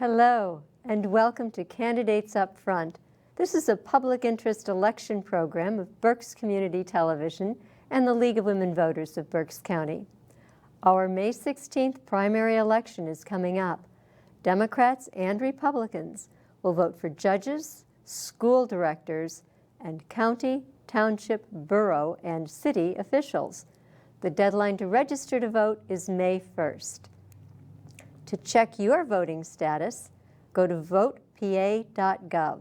Hello, and welcome to Candidates Up Front. This is a public interest election program of Berks Community Television and the League of Women Voters of Berks County. Our May 16th primary election is coming up. Democrats and Republicans will vote for judges, school directors, and county, township, borough, and city officials. The deadline to register to vote is May 1st. To check your voting status, go to votepa.gov.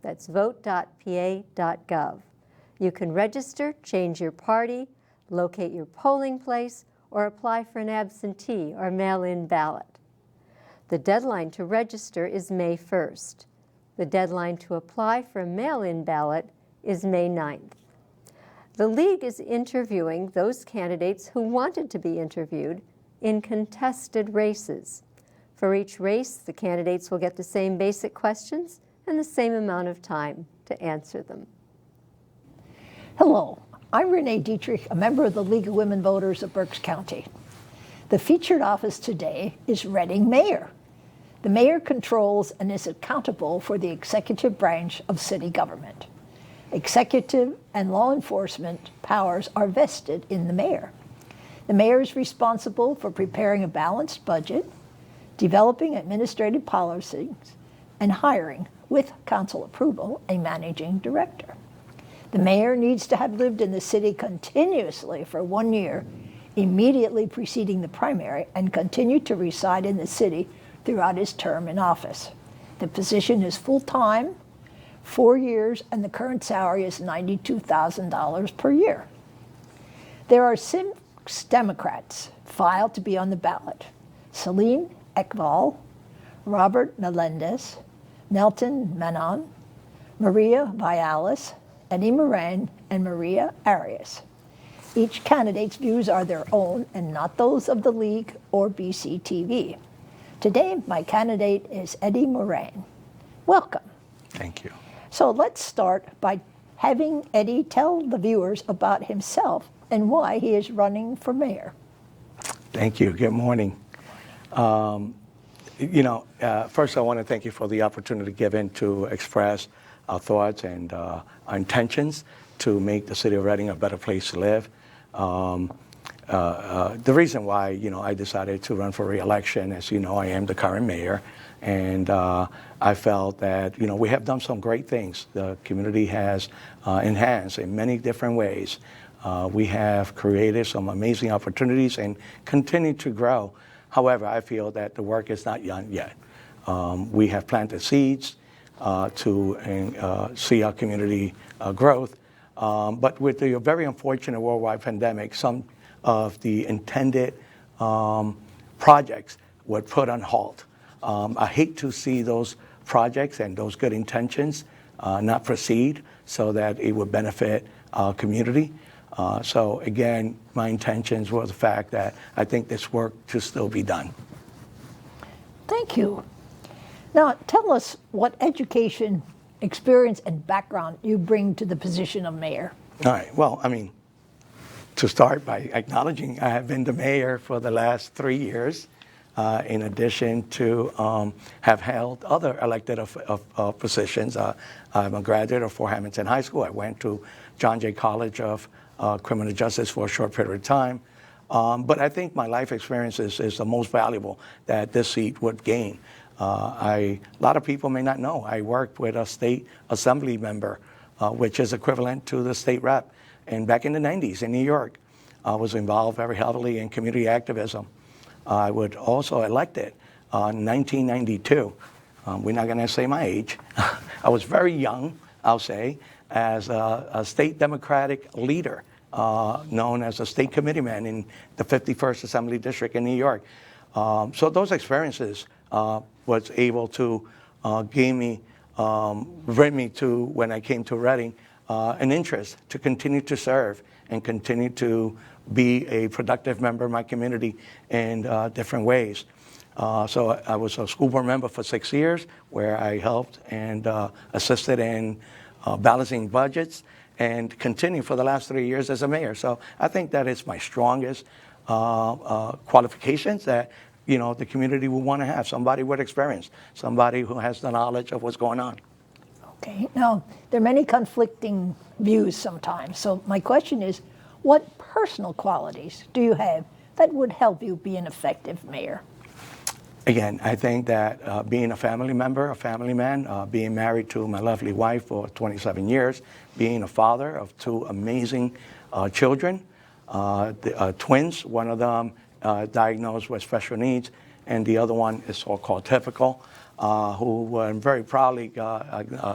That's vote.pa.gov. You can register, change your party, locate your polling place, or apply for an absentee or mail-in ballot. The deadline to register is May 1st. The deadline to apply for a mail-in ballot is May 9th. The League is interviewing those candidates who wanted to be interviewed in contested races. For each race, the candidates will get the same basic questions and the same amount of time to answer them. Hello, I'm Renee Dietrich, a member of the League of Women Voters of Berks County. The featured office today is Reading Mayor. The mayor controls and is accountable for the executive branch of city government. Executive and law enforcement powers are vested in the mayor. The mayor is responsible for preparing a balanced budget, developing administrative policies, and hiring, with council approval, a managing director. The mayor needs to have lived in the city continuously for 1 year, immediately preceding the primary, and continue to reside in the city throughout his term in office. The position is full-time, 4 years, and the current salary is $92,000 per year. There are 6 Democrats filed to be on the ballot: Celine Ekval, Robert Melendez, Nelton Menon, Maria Vialis, Eddie Moran, and Maria Arias. Each candidate's views are their own and not those of the League or BCTV. Today, my candidate is Eddie Moran. Welcome. Thank you. So let's start by having Eddie tell the viewers about himself and why he is running for mayor. Thank you. Good morning. First I want to thank you for the opportunity given to express our thoughts and our intentions to make the city of Reading a better place to live. The reason why, I decided to run for re-election, as you know, I am the current mayor, and I felt that, we have done some great things. The community has enhanced in many different ways. We have created some amazing opportunities and continue to grow. However, I feel that the work is not done yet. We have planted seeds to see our community growth, but with the very unfortunate worldwide pandemic, some of the intended projects were put on halt. I hate to see those projects and those good intentions not proceed so that it would benefit our community. So again, my intentions were the fact that I think this work should still be done. Thank you. Now, tell us what education, experience, and background you bring to the position of mayor. All right. Well, to start by acknowledging I have been the mayor for the last 3 years, in addition to have held other elected positions. I'm a graduate of Fort Hamilton High School. I went to John Jay College of Criminal Justice for a short period of time. But I think my life experience is the most valuable that this seat would gain. A lot of people may not know, I worked with a state assembly member, which is equivalent to the state rep. And back in the 90s in New York, I was involved very heavily in community activism. I was also elected in 1992. We're not going to say my age. I was very young, I'll say, as a state Democratic leader, known as a state committeeman in the 51st Assembly District in New York. So those experiences was able to bring me to, when I came to Reading, an interest to continue to serve and continue to be a productive member of my community in different ways. So I was a school board member for 6 years, where I helped and assisted in balancing budgets, and continue for the last 3 years as a mayor. So I think that is my strongest qualifications, that the community would want to have, somebody with experience, somebody who has the knowledge of what's going on. Okay, now, there are many conflicting views sometimes. So my question is, what personal qualities do you have that would help you be an effective mayor? Again, I think that being a family member, a family man, being married to my lovely wife for 27 years, being a father of two amazing children, twins, one of them diagnosed with special needs, and the other one is so-called typical, who I'm very proudly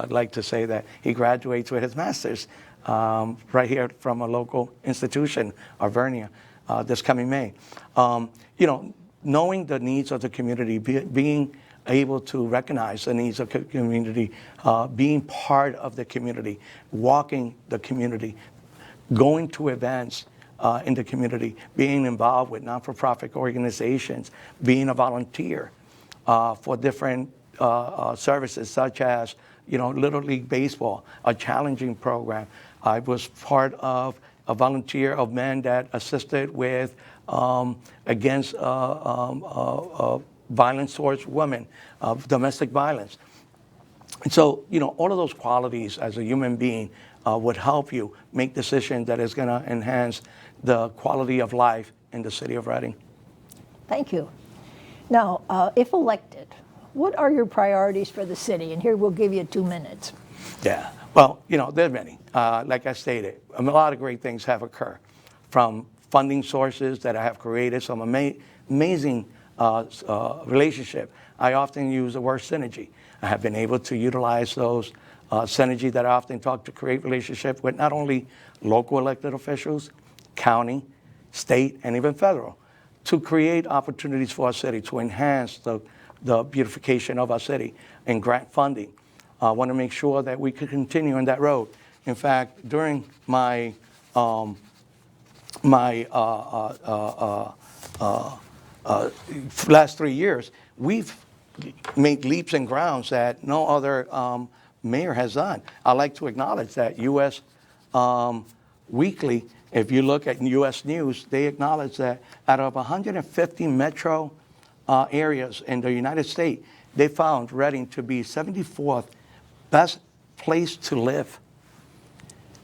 like to say that he graduates with his master's right here from a local institution, Arvernia, this coming May. Knowing the needs of the community, being able to recognize the needs of the community, being part of the community, walking the community, going to events in the community, being involved with not-for-profit organizations, being a volunteer for different services such as Little League Baseball, a challenging program. I was part of a volunteer of men that assisted with against violence towards women, domestic violence. And so, all of those qualities as a human being would help you make decisions that is going to enhance the quality of life in the city of Reading. Thank you. Now, if elected, what are your priorities for the city? And here we'll give you 2 minutes. Yeah. Well, there are many. Like I stated, a lot of great things have occurred, from funding sources that I have created, some amazing relationship. I often use the word synergy. I have been able to utilize those synergy that I often talk to create relationship with not only local elected officials, county, state, and even federal, to create opportunities for our city, to enhance the beautification of our city and grant funding. I want to make sure that we can continue on that road. In fact, during my last 3 years, we've made leaps and bounds that no other mayor has done. I like to acknowledge that U.S. Weekly, if you look at U.S. News, they acknowledge that out of 150 metro areas in the United States, they found Reading to be 74th best place to live,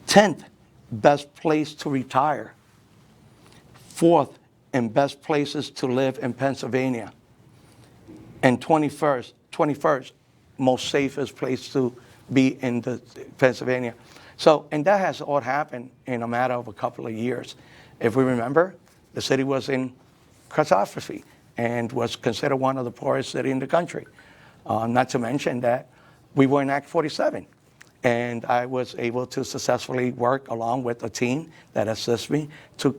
10th best place to retire, 4th in best places to live in Pennsylvania, and 21st most safest place to be in Pennsylvania. So, and that has all happened in a matter of a couple of years. If we remember, the city was in catastrophe and was considered one of the poorest cities in the country. Not to mention that we were in Act 47. And I was able to successfully work along with a team that assists me to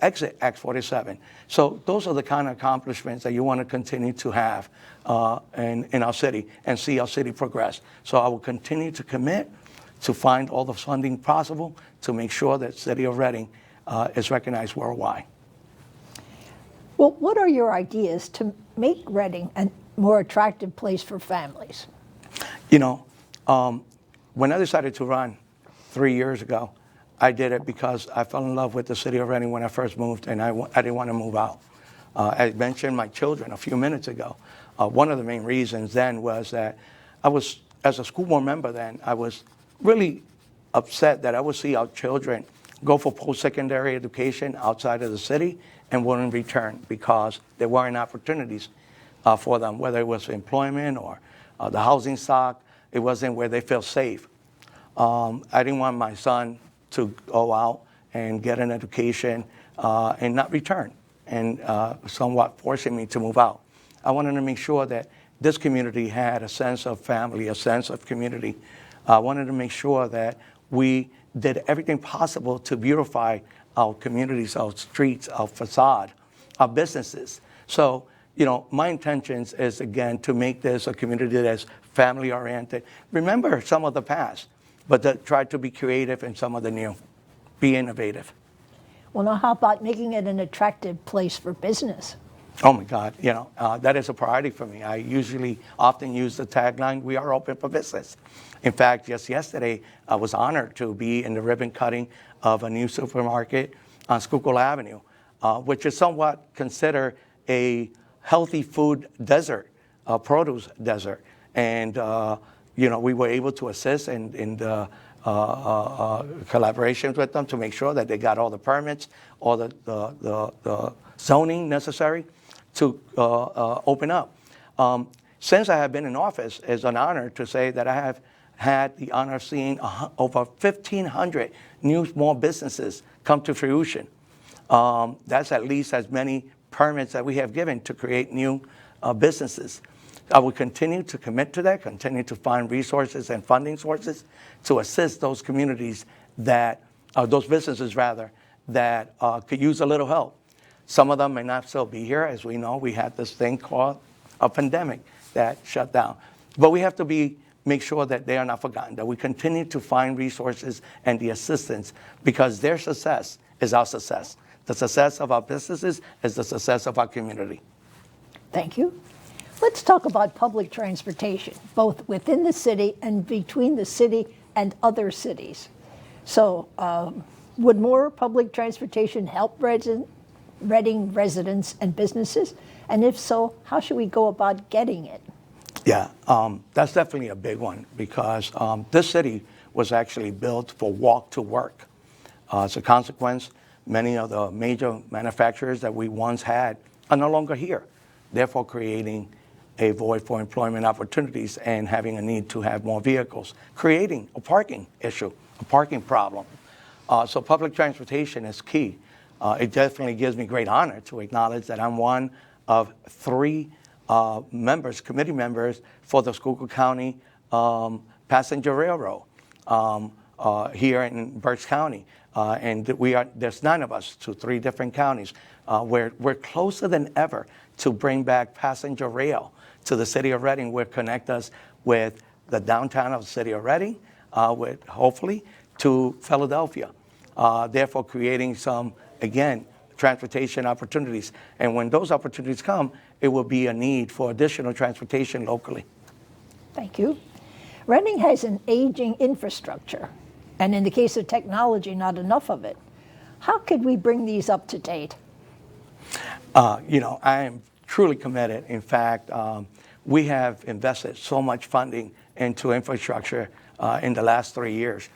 exit Act 47. So those are the kind of accomplishments that you want to continue to have in our city and see our city progress. So I will continue to commit to find all the funding possible to make sure that the city of Reading is recognized worldwide. Well, what are your ideas to make Reading a more attractive place for families? When I decided to run 3 years ago, I did it because I fell in love with the city of Reading when I first moved, and I didn't want to move out. I mentioned my children a few minutes ago. One of the main reasons then was that I was, as a school board member then, I was really upset that I would see our children go for post-secondary education outside of the city and wouldn't return because there weren't opportunities for them, whether it was employment or the housing stock. It wasn't where they feel safe. I didn't want my son to go out and get an education and not return, and somewhat forcing me to move out. I wanted to make sure that this community had a sense of family, a sense of community. I wanted to make sure that we did everything possible to beautify our communities, our streets, our facade, our businesses. So, my intentions is, again, to make this a community that's family-oriented. Remember some of the past, but to try to be creative in some of the new. Be innovative. Well, now how about making it an attractive place for business? Oh my God, that is a priority for me. I often use the tagline, "We are open for business." In fact, just yesterday, I was honored to be in the ribbon cutting of a new supermarket on Schuylkill Avenue, which is somewhat considered a healthy food desert, produce desert. And, we were able to assist in the collaborations with them to make sure that they got all the permits, all the zoning necessary to open up. Since I have been in office, it's an honor to say that I have had the honor of seeing over 1,500 new small businesses come to fruition. That's at least as many permits that we have given to create new businesses. I will continue to commit to that, continue to find resources and funding sources to assist those communities that, those businesses rather, that could use a little help. Some of them may not still be here. As we know, we had this thing called a pandemic that shut down. But we have to make sure that they are not forgotten, that we continue to find resources and the assistance, because their success is our success. The success of our businesses is the success of our community. Thank you. Let's talk about public transportation, both within the city and between the city and other cities. So would more public transportation help Reading residents and businesses? And if so, how should we go about getting it? Yeah, that's definitely a big one, because this city was actually built for walk to work. As a consequence, many of the major manufacturers that we once had are no longer here, therefore creating a void for employment opportunities and having a need to have more vehicles, creating a parking issue, a parking problem. So public transportation is key. It definitely gives me great honor to acknowledge that I'm one of 3 committee members for the Schuylkill County Passenger Railroad here in Berks County. And there's 9 of us to 3 different counties. We're closer than ever to bring back passenger rail to the city of Reading, will connect us with the downtown of the city of Reading, with hopefully to Philadelphia, therefore creating some, again, transportation opportunities. And when those opportunities come, it will be a need for additional transportation locally. Thank you. Reading has an aging infrastructure, and in the case of technology, not enough of it. How could we bring these up to date? I am truly committed. In fact, we have invested so much funding into infrastructure in the last 3 years.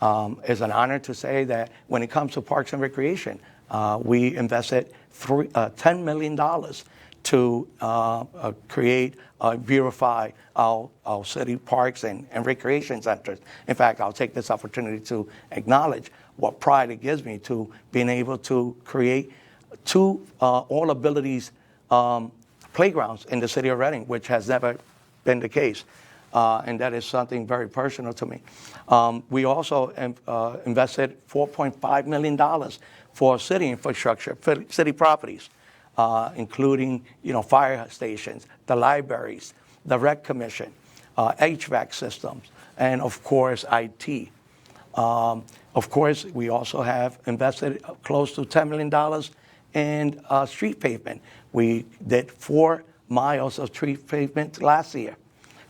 It's an honor to say that when it comes to parks and recreation, we invested $10 million to create, beautify our city parks and recreation centers. In fact, I'll take this opportunity to acknowledge what pride it gives me to being able to create 2 all abilities playgrounds in the city of Reading, which has never been the case. And that is something very personal to me. We also invested $4.5 million for city infrastructure, city properties, including fire stations, the libraries, the rec commission, HVAC systems, and of course IT. Of course, we also have invested close to $10 million in street pavement. We did 4 miles of street pavement last year.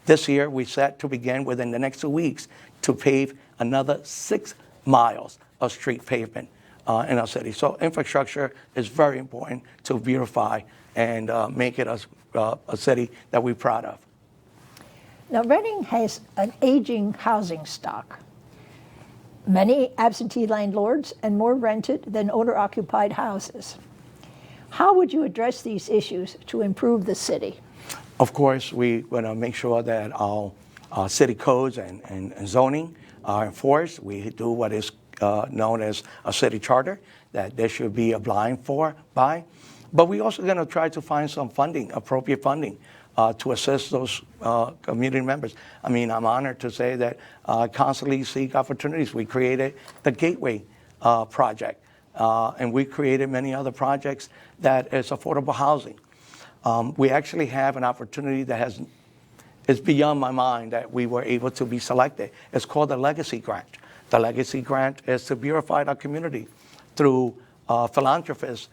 This year, we set to begin within the next 2 weeks to pave another 6 miles of street pavement in our city. So infrastructure is very important to beautify and make it a city that we're proud of. Now, Reading has an aging housing stock. Many absentee landlords and more rented than owner-occupied houses. How would you address these issues to improve the city? Of course, we want to make sure that our city codes and zoning are enforced. We do what is known as a city charter that they should be obliged by. But we're also going to try to find some funding, appropriate funding, to assist those community members. I mean, I'm honored to say that constantly seek opportunities. We created the Gateway Project, and we created many other projects that is affordable housing. We actually have an opportunity that is beyond my mind that we were able to be selected. It's called the Legacy Grant. The Legacy Grant is to beautify our community through philanthropists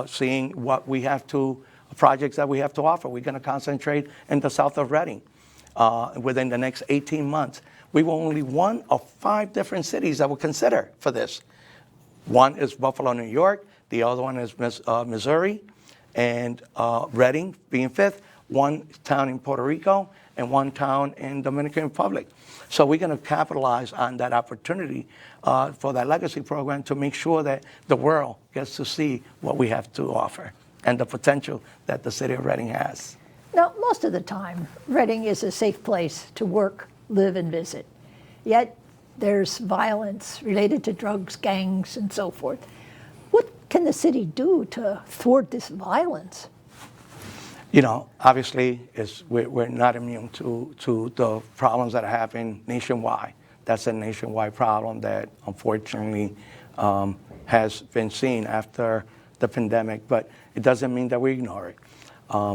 seeing what we have to, projects that we have to offer. We're going to concentrate in the south of Reading within the next 18 months. We were only one of 5 different cities that were considered for this. One is Buffalo, New York. The other one is Missouri. and Reading being fifth, one town in Puerto Rico, and one town in Dominican Republic. So we're going to capitalize on that opportunity for that legacy program to make sure that the world gets to see what we have to offer and the potential that the city of Reading has. Now, most of the time, Reading is a safe place to work, live, and visit. Yet, there's violence related to drugs, gangs, and so forth. What can the city do to thwart this violence? You know, obviously, we're not immune to the problems that are happening nationwide. That's a nationwide problem that, unfortunately, has been seen after the pandemic, but it doesn't mean that we ignore it.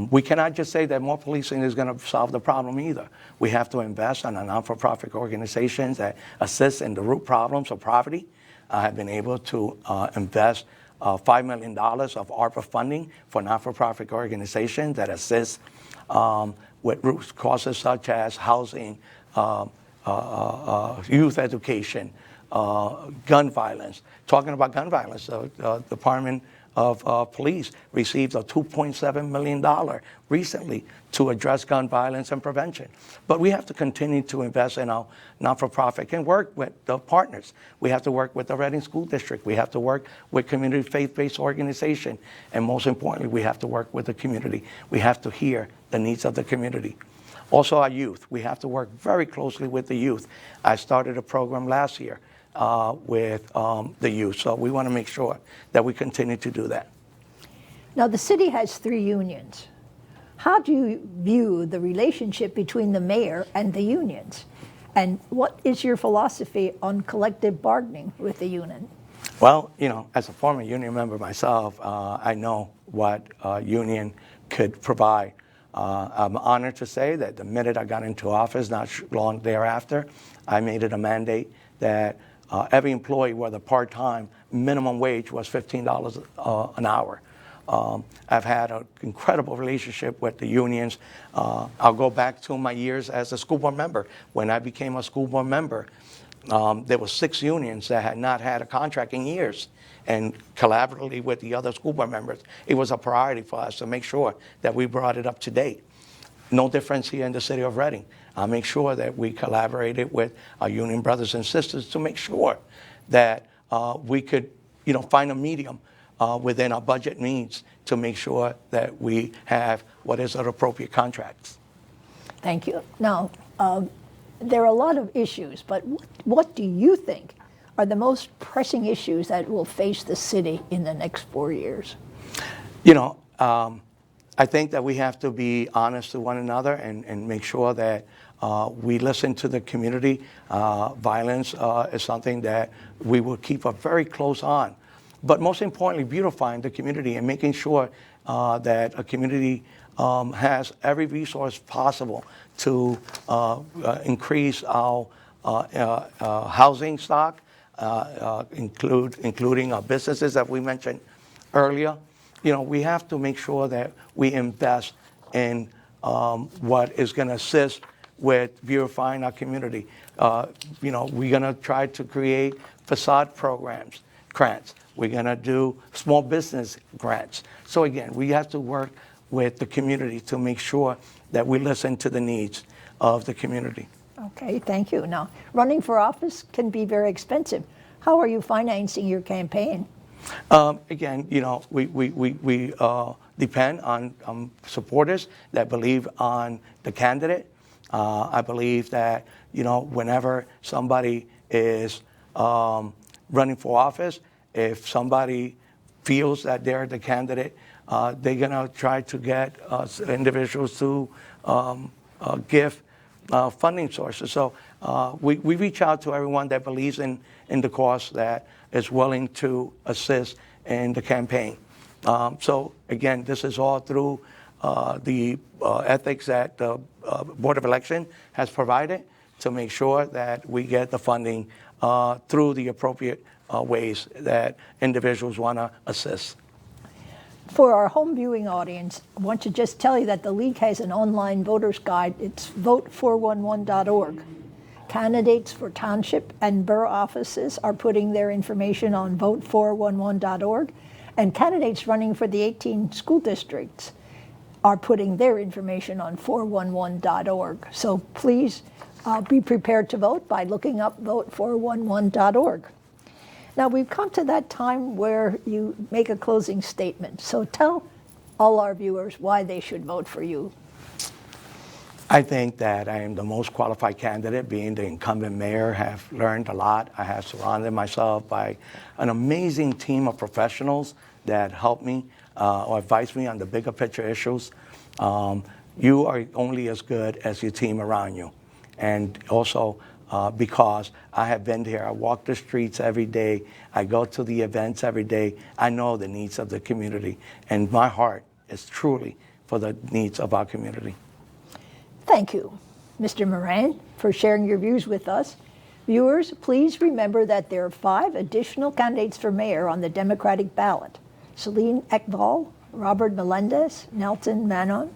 We cannot just say that more policing is going to solve the problem either. We have to invest in non-for-profit organizations that assist in the root problems of poverty. I have been able to invest $5 million of ARPA funding for non-for-profit organizations that assist with root causes such as housing, youth education, gun violence. Talking about gun violence, the Department of Police received a $2.7 million recently to address gun violence and prevention. But we have to continue to invest in our not-for-profit and work with the partners. We have to work with the Reading School District. We have to work with community faith-based organization. And most importantly, we have to work with the community. We have to hear the needs of the community. Also our youth. We have to work very closely with the youth. I started a program last year with the youth. So we want to make sure that we continue to do that. Now, the city has 3 unions. How do you view the relationship between the mayor and the unions? And what is your philosophy on collective bargaining with the union? Well, you know, as a former union member myself, I know what a union could provide. I'm honored to say that the minute I got into office, not long thereafter, I made it a mandate that every employee, whether part-time, minimum wage was $15 an hour. I've had an incredible relationship with the unions. I'll go back to my years as a school board member. When I became a school board member, there were 6 unions that had not had a contract in years. And collaboratively with the other school board members, it was a priority for us to make sure that we brought it up to date. No difference here in the city of Reading. I'll make sure that we collaborated with our union brothers and sisters to make sure that we could, you know, find a medium within our budget needs to make sure that we have what is an appropriate contracts. Thank you. Now, there are a lot of issues, but what do you think are the most pressing issues that will face the city in the next 4 years? You know, I think that we have to be honest to one another and make sure that we listen to the community. Violence is something that we will keep a very close on. But most importantly, beautifying the community and making sure that a community has every resource possible to increase our housing stock, including our businesses that we mentioned earlier. You know, we have to make sure that we invest in what is going to assist with beautifying our community. You know, we're going to try to create facade programs, grants. We're going to do small business grants. So again, we have to work with the community to make sure that we listen to the needs of the community. Okay, thank you. Now, running for office can be very expensive. How are you financing your campaign? Again, you know, we depend on supporters that believe on the candidate. I believe that, you know, whenever somebody is running for office, if somebody feels that they're the candidate, they're going to try to get individuals to give funding sources. So we reach out to everyone that believes in the cause, that is willing to assist in the campaign. So again, this is all through the ethics that the Board of Election has provided to make sure that we get the funding through the appropriate ways that individuals want to assist. For our home viewing audience, I want to just tell you that the League has an online voters guide. It's vote411.org. Candidates for township and borough offices are putting their information on vote411.org. And candidates running for the 18 school districts are putting their information on 411.org. So please be prepared to vote by looking up vote411.org. Now we've come to that time where you make a closing statement. So tell all our viewers why they should vote for you. I think that I am the most qualified candidate, being the incumbent mayor. Have learned a lot. I have surrounded myself by an amazing team of professionals that help me or advise me on the bigger picture issues. You are only as good as your team around you. And also because I have been here, I walk the streets every day, I go to the events every day, I know the needs of the community. And my heart is truly for the needs of our community. Thank you, Mr. Moran, for sharing your views with us. Viewers, please remember that there are 5 additional candidates for mayor on the Democratic ballot: Celine Ekval, Robert Melendez, Nelson Manon,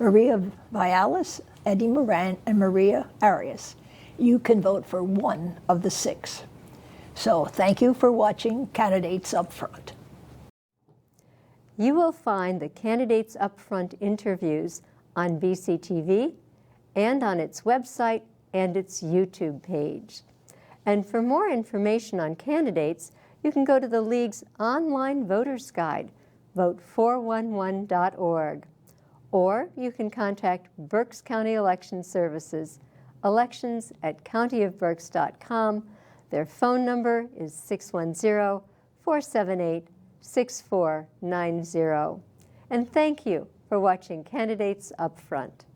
Maria Vialis, Eddie Moran, and Maria Arias. You can vote for one of the 6. So thank you for watching Candidates Up Front. You will find the Candidates Up Front interviews on BCTV and on its website and its YouTube page. And for more information on candidates, you can go to the League's online voters guide, vote411.org. Or you can contact Berks County Election Services, elections@countyofberks.com. Their phone number is 610-478-6490. And thank you for watching Candidates Up Front.